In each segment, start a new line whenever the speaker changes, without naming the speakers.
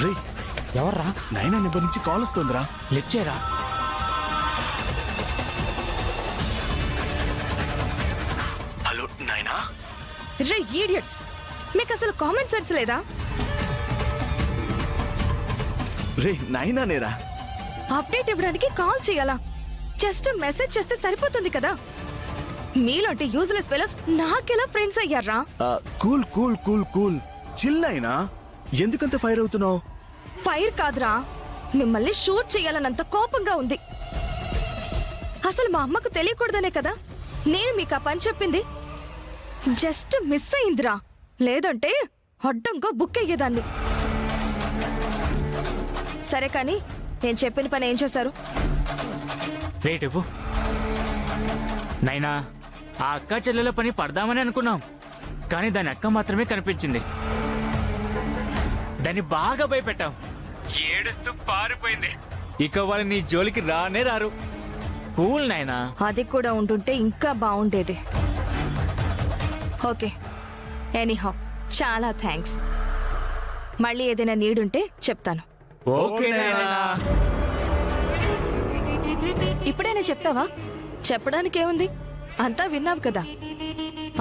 రే
ఎవర్రా?
నైనా నెంబర్ నుంచి కాల్ వస్తుందిరా.
లిఫ్ట్ చేయరా.
హలో నైనా.
రే ఈడియట్స్, మీకు అసలు కామన్ సెన్స్ లేదా?
రే నైనా నేరా.
అప్డేట్ ఇవ్వడానికి కాల్ చేయాలా? జస్ట్ మెసేజ్ చేస్తే సరిపోతుంది కదా. మీలాంటి యూజ్లెస్ ఫెలోస్ నాకెలా ఫ్రెండ్స్ అయ్యారా?
Cool cool cool cool chill అయినా. ఎందుకంత ఫైర్ అవుతున్నావు?
ఫైర్ కాదురా, మిమ్మల్ని షూట్ చేయాలన్నంత కోపంగా ఉంది. అసలు మా అమ్మకు తెలియకూడదనే కదా నేను మీకు ఆ పని చెప్పింది. జస్ట్ మిస్ అయిందిరా, లేదంటే అడ్డంగా బుక్ అయ్యేదాన్ని. సరే కానీ నేను చెప్పిన పని ఏం చేశారు?
రేట్ ఇవ్వు. నైనా, ఆ అక్క చెల్లెల పని పడదామని అనుకున్నాం, కానీ దాని అక్క మాత్రమే కనిపించింది. దాన్ని బాగా భయపెట్టాం, ఏడుస్తూ పారిపోయింది. ఇక వాళ్ళు నీ జోలికి రానే రారు. కూల్ నైనా.
అది కూడా ఉంటుంటే ఇంకా బాగుండేది. ఓకే, ఎనీహౌ చాలా థ్యాంక్స్. మళ్ళీ ఏదైనా నీడ్ ఉంటే చెప్తాను.
ఓకే నైనా.
ఇప్పుడైనా చెప్తావా? చెప్పడానికి ఏముంది, అంతా విన్నావు కదా.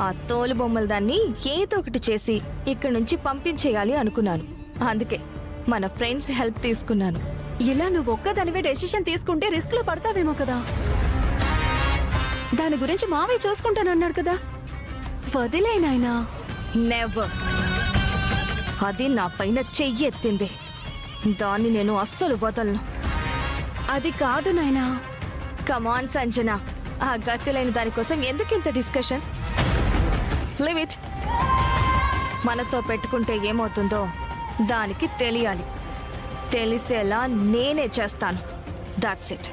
ఆ తోలు బొమ్మల దాన్ని ఏదో ఒకటి చేసి ఇక్కడి నుంచి పంపించేయాలి అనుకున్నాను. అందుకే మన ఫ్రెండ్స్ హెల్ప్ తీసుకున్నాను.
ఇలా నువ్వు ఒక్కదానివే డెసిషన్ తీసుకుంటే రిస్క్ లో పడతావేమో కదా. దాని గురించి మావయ్య చూసుకుంటానన్నాడు కదా. వదిలే నాయనా.
నెవర్. అది నా పైన చెయ్యి ఎత్తింది, దాన్ని నేను అస్సలు వదలను.
అది కాదు నాయనా.
కమాన్ సంజన, ఆ గతి లేని దానికోసం ఎందుకింత డిస్కషన్? Live it. మనతో పెట్టుకుంటే ఏమవుతుందో దానికి తెలియాలి. తెలిసేలా నేనే చేస్తాను. That's it.